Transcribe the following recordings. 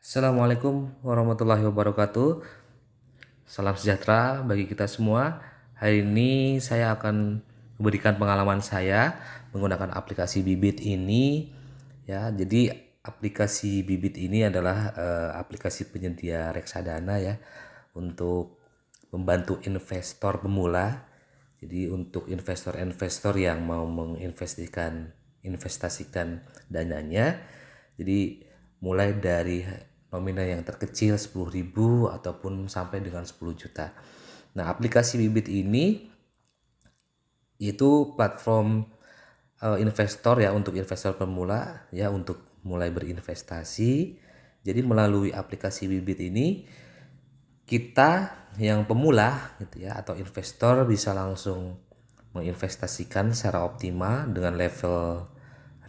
Assalamualaikum warahmatullahi wabarakatuh. Salam sejahtera bagi kita semua. Hari ini saya akan memberikan pengalaman saya menggunakan aplikasi Bibit ini. Ya, jadi aplikasi Bibit ini adalah aplikasi penyedia reksadana ya untuk membantu investor pemula. Jadi untuk investor-investor yang mau investasikan dananya, jadi mulai dari nominal yang terkecil 10.000 ataupun sampai dengan 10 juta. Nah, aplikasi Bibit ini itu platform investor ya, untuk investor pemula ya, untuk mulai berinvestasi. Jadi melalui aplikasi Bibit ini kita yang pemula gitu ya atau investor bisa langsung menginvestasikan secara optimal dengan level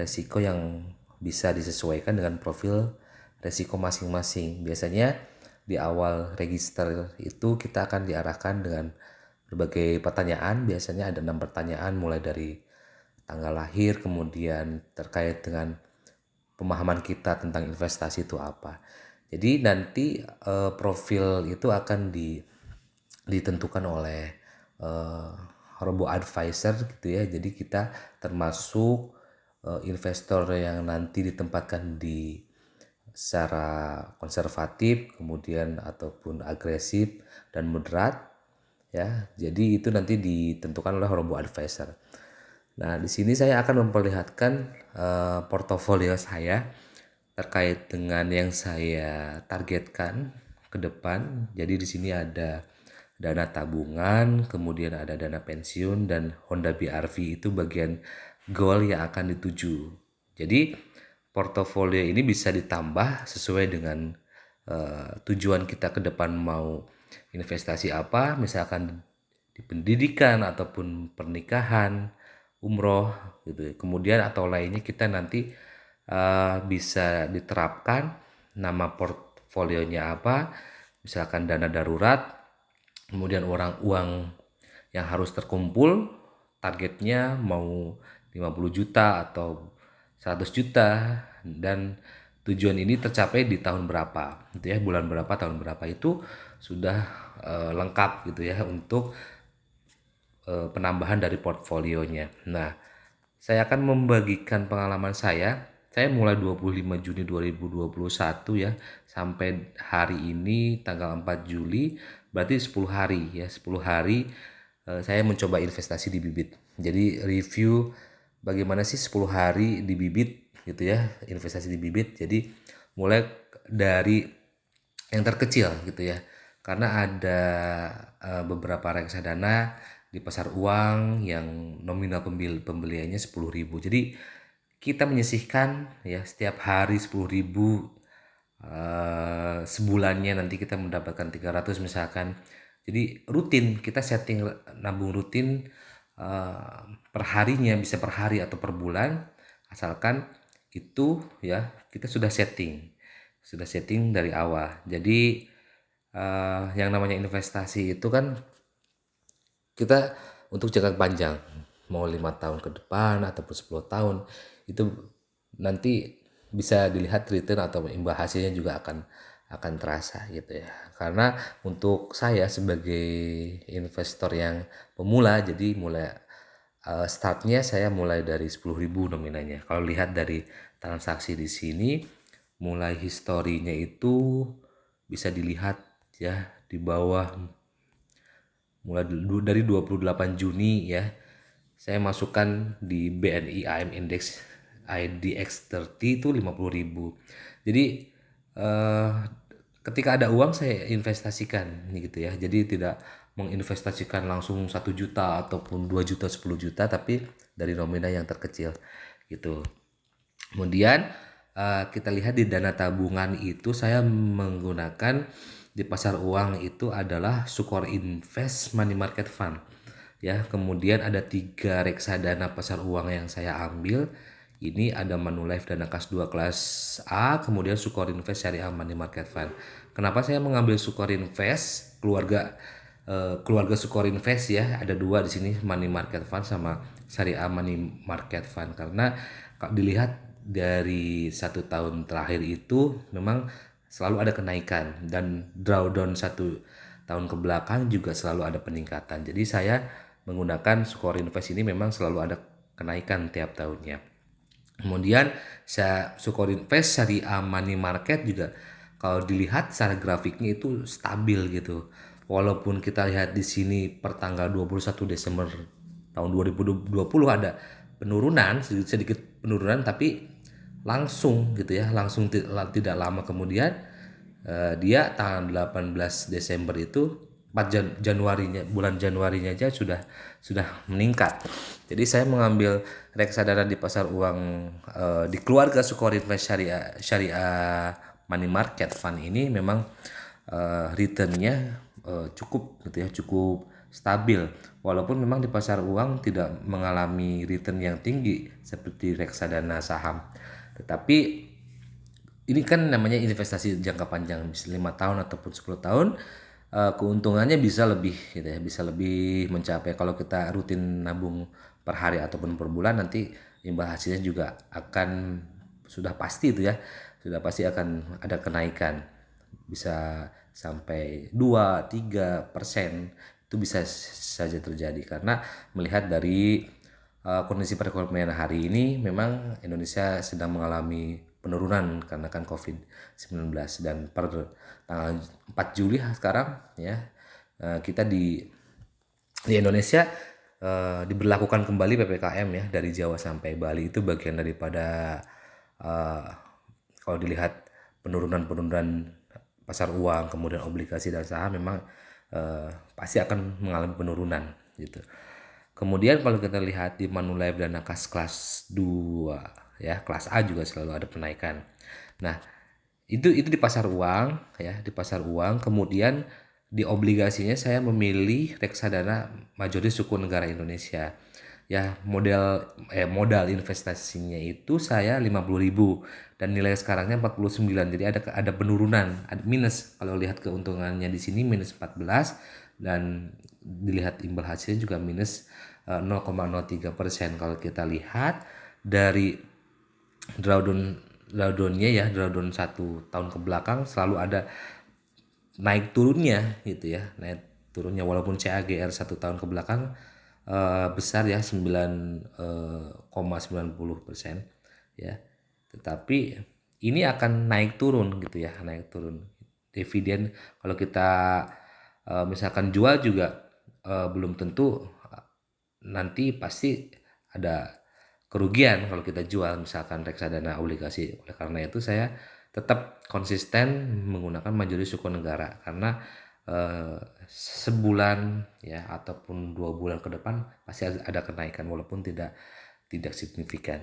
resiko yang bisa disesuaikan dengan profil resiko masing-masing. Biasanya di awal register itu kita akan diarahkan dengan berbagai pertanyaan. Biasanya ada 6 pertanyaan mulai dari tanggal lahir, kemudian terkait dengan pemahaman kita tentang investasi itu apa. Jadi nanti profil itu akan ditentukan oleh uh, robo advisor gitu ya. Jadi kita termasuk investor yang nanti ditempatkan di secara konservatif, kemudian ataupun agresif dan moderat ya. Jadi itu nanti ditentukan oleh robo advisor. Nah, di sini saya akan memperlihatkan portofolio saya terkait dengan yang saya targetkan ke depan. Jadi di sini ada dana tabungan, kemudian ada dana pensiun, dan Honda BRV itu bagian goal yang akan dituju. Jadi portofolio ini bisa ditambah sesuai dengan tujuan kita ke depan mau investasi apa, misalkan di pendidikan ataupun pernikahan, umroh gitu. Kemudian atau lainnya kita nanti bisa diterapkan nama portfolionya apa, misalkan dana darurat, kemudian uang yang harus terkumpul targetnya mau 50 juta atau 100 juta, dan tujuan ini tercapai di tahun berapa gitu ya, bulan berapa, tahun berapa, itu sudah lengkap gitu ya untuk penambahan dari portfolionya. Nah, saya akan membagikan pengalaman saya. Saya mulai 25 Juni 2021 ya, sampai hari ini tanggal 4 Juli, berarti 10 hari ya, 10 hari saya mencoba investasi di Bibit. Jadi review bagaimana sih 10 hari di Bibit gitu ya, investasi di Bibit. Jadi mulai dari yang terkecil gitu ya. Karena ada beberapa reksadana di pasar uang yang nominal pembeliannya 10.000. Jadi kita menyisihkan ya setiap hari 10.000, sebulannya nanti kita mendapatkan 300 misalkan. Jadi rutin kita setting nabung rutin, per harinya, bisa per hari atau per bulan, asalkan itu ya kita sudah setting dari awal. Jadi yang namanya investasi itu kan kita untuk jangka panjang, mau 5 tahun ke depan ataupun 10 tahun, itu nanti bisa dilihat return atau imbal hasilnya juga akan terasa gitu ya. Karena untuk saya sebagai investor yang pemula, jadi mulai startnya saya mulai dari 10.000 nominalnya. Kalau lihat dari transaksi di sini, mulai historinya itu bisa dilihat ya di bawah, mulai dari 28 Juni ya. Saya masukkan di BNI AM Index IDX 30 itu 50.000. Jadi eh, ketika ada uang saya investasikan gitu ya. Jadi tidak menginvestasikan langsung 1 juta ataupun 2 juta, 10 juta, tapi dari nominal yang terkecil gitu. Kemudian kita lihat di dana tabungan itu saya menggunakan di pasar uang itu adalah Sukor Invest Money Market Fund ya. Kemudian ada 3 reksadana pasar uang yang saya ambil. Ini ada Manulife Dana Kas 2 kelas A, kemudian Sukor Invest Syariah Money Market Fund. Kenapa saya mengambil Sukor Invest? Keluarga Sukor Invest ya, ada 2 di sini, Money Market Fund sama Syariah Money Market Fund. Karena kalau dilihat dari 1 tahun terakhir itu memang selalu ada kenaikan, dan drawdown 1 tahun ke belakang juga selalu ada peningkatan. Jadi saya menggunakan Sukor Invest ini memang selalu ada kenaikan tiap tahunnya. Kemudian Sukor Invest Syariah Money Market juga kalau dilihat secara grafiknya itu stabil gitu. Walaupun kita lihat di sini per tanggal 21 Desember tahun 2020 ada penurunan, sedikit penurunan, tapi langsung gitu ya, langsung tidak lama kemudian dia tanggal 18 Desember itu 4 Januarinya, bulan Januarinya aja sudah meningkat. Jadi saya mengambil reksadana di pasar uang di keluarga Sukor Invest Syariah Money Market Fund ini memang returnnya cukup gitu ya, cukup stabil, walaupun memang di pasar uang tidak mengalami return yang tinggi seperti reksadana saham. Tetapi ini kan namanya investasi jangka panjang, bisa 5 tahun ataupun 10 tahun, keuntungannya bisa lebih gitu ya, bisa lebih mencapai, kalau kita rutin nabung per hari ataupun per bulan, nanti imbal hasilnya juga akan sudah pasti itu ya, sudah pasti akan ada kenaikan, bisa sampai 2-3% itu bisa saja terjadi, karena melihat dari kondisi perekonomian hari ini memang Indonesia sedang mengalami penurunan karena kan COVID-19, dan per tanggal 4 Juli sekarang ya, kita di Indonesia diberlakukan kembali PPKM ya, dari Jawa sampai Bali. Itu bagian daripada eh, kalau dilihat penurunan pasar uang, kemudian obligasi dan saham, memang pasti akan mengalami penurunan gitu. Kemudian kalau kita lihat di Manulife Dana Kas kelas 2 ya, kelas A juga selalu ada penaikan. Nah, itu di pasar uang ya, di pasar uang. Kemudian di obligasinya saya memilih reksadana majoris suku negara Indonesia. Ya, modal investasinya itu saya 50.000 dan nilai sekarangnya 49. Jadi ada penurunan, ada minus. Kalau lihat keuntungannya di sini minus 14, dan dilihat imbal hasilnya juga minus 0,03%. Kalau kita lihat dari drawdownnya ya, drawdown 1 tahun ke belakang selalu ada naik turunnya gitu ya, naik turunnya, walaupun CAGR 1 tahun ke belakang besar ya, 9,90% ya, tetapi ini akan naik turun gitu ya, naik turun. Dividen kalau kita misalkan jual juga belum tentu nanti pasti ada kerugian kalau kita jual misalkan reksadana obligasi. Oleh karena itu saya tetap konsisten menggunakan majoris suku negara, karena sebulan ya ataupun 2 bulan ke depan pasti ada kenaikan walaupun tidak signifikan.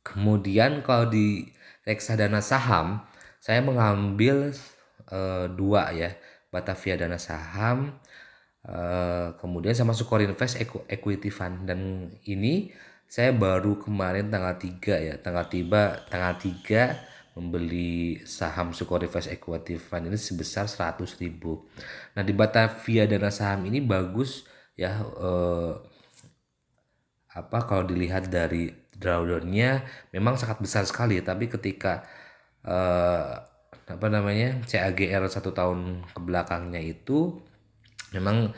Kemudian kalau di reksadana saham saya mengambil dua ya, Batavia Dana Saham, kemudian sama Sukor Invest Equity Fund, dan ini saya baru kemarin tanggal 3 ya, tanggal 3 membeli saham Sukor Invest Equity Fund ini sebesar 100.000. Nah, di Batavia Dana Saham ini bagus ya, kalau dilihat dari drawdownnya memang sangat besar sekali, tapi ketika CAGR 1 tahun ke belakangnya itu memang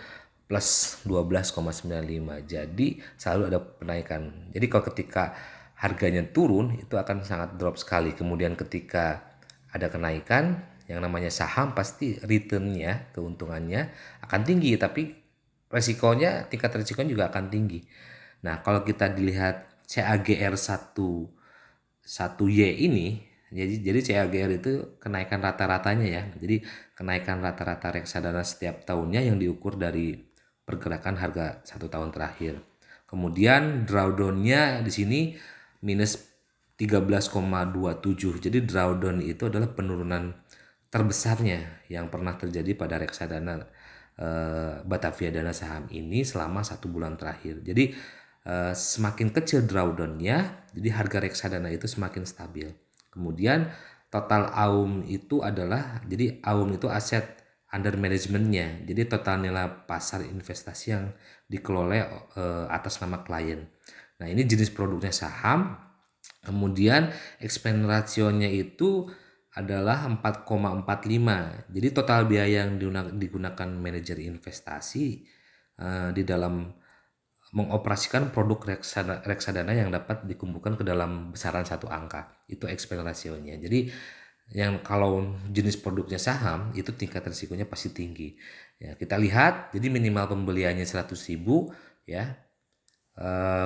plus 12,95, jadi selalu ada penaikan. Jadi kalau ketika harganya turun itu akan sangat drop sekali, kemudian ketika ada kenaikan, yang namanya saham pasti returnnya, keuntungannya akan tinggi, tapi tingkat resikonya juga akan tinggi. Nah, kalau kita dilihat CAGR 1Y ini, jadi CAGR itu kenaikan rata-ratanya ya. Jadi kenaikan rata-rata reksadana setiap tahunnya yang diukur dari pergerakan harga 1 tahun terakhir. Kemudian drawdownnya di sini minus 13,27. Jadi drawdown itu adalah penurunan terbesarnya yang pernah terjadi pada reksadana Batavia Dana Saham ini selama 1 bulan terakhir. Jadi semakin kecil drawdownnya, jadi harga reksadana itu semakin stabil. Kemudian total AUM itu adalah, jadi AUM itu aset under managementnya, jadi total nilai pasar investasi yang dikelola atas nama klien. Nah, ini jenis produknya saham. Kemudian expense ratio-nya itu adalah 4,45. Jadi total biaya yang digunakan manajer investasi di dalam mengoperasikan produk reksadana yang dapat dikumpulkan ke dalam besaran satu angka. Itu expense ratio-nya. Jadi yang kalau jenis produknya saham itu tingkat risikonya pasti tinggi. Ya, kita lihat jadi minimal pembeliannya 100.000 ya.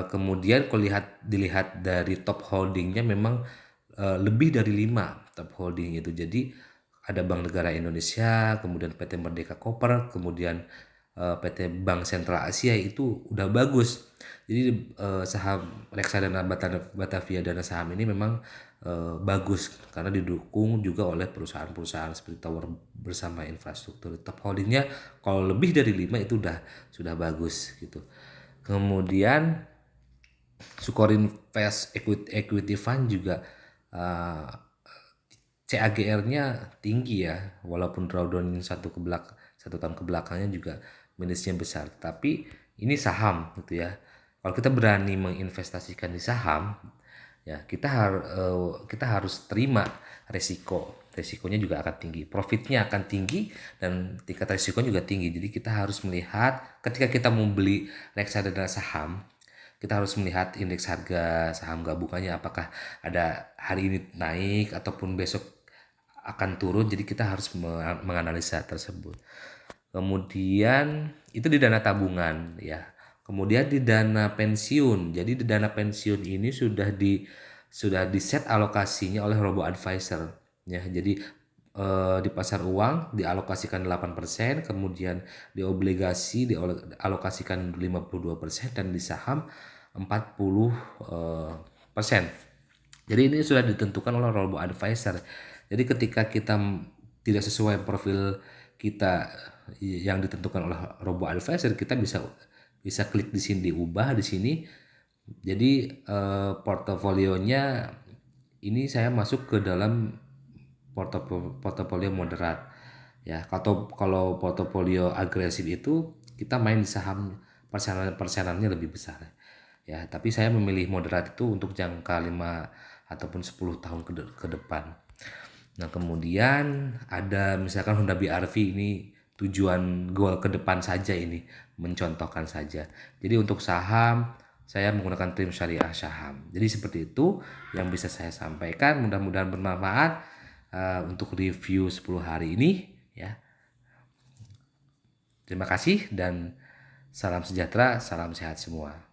Kemudian kalau dilihat dari top holdingnya memang lebih dari 5 top holding itu. Jadi ada Bank Negara Indonesia, kemudian PT Merdeka Copper, kemudian PT Bank Sentral Asia itu udah bagus. Jadi saham reksadana Batavia Dana Saham ini memang bagus karena didukung juga oleh perusahaan-perusahaan seperti Tower Bersama Infrastruktur. Top holdingnya kalau lebih dari 5 itu sudah bagus gitu. Kemudian Sukorin Fast Equity Fund juga uh, CAGR-nya tinggi ya, walaupun drawdown satu tahun kebelakangnya juga minusnya besar. Tapi ini saham gitu ya. Kalau kita berani menginvestasikan di saham, ya kita harus terima resiko. Resikonya juga akan tinggi, profitnya akan tinggi dan tingkat resikonya juga tinggi. Jadi kita harus melihat ketika kita mau beli reksadana saham, kita harus melihat indeks harga saham gabungannya apakah ada hari ini naik ataupun besok akan turun. Jadi kita harus menganalisa tersebut. Kemudian itu di dana tabungan ya. Kemudian di dana pensiun. Jadi di dana pensiun ini sudah di set alokasinya oleh robo advisor ya. Jadi di pasar uang dialokasikan 8%, kemudian di obligasi dialokasikan 52% dan di saham 40%. Jadi ini sudah ditentukan oleh robo advisor. Jadi ketika kita tidak sesuai profil kita yang ditentukan oleh robo advisor, kita bisa klik di sini, diubah di sini. Jadi portofolionya ini saya masuk ke dalam portofolio moderat ya. Kalau portofolio agresif itu kita main di saham, persenannya lebih besar ya. Tapi saya memilih moderat itu untuk jangka 5 ataupun 10 tahun ke depan. Nah kemudian ada misalkan Honda BRV, ini tujuan goal ke depan saja, ini mencontohkan saja. Jadi untuk saham saya menggunakan trim syariah saham. Jadi seperti itu yang bisa saya sampaikan, mudah-mudahan bermanfaat untuk review 10 hari ini ya. Terima kasih dan salam sejahtera, salam sehat semua.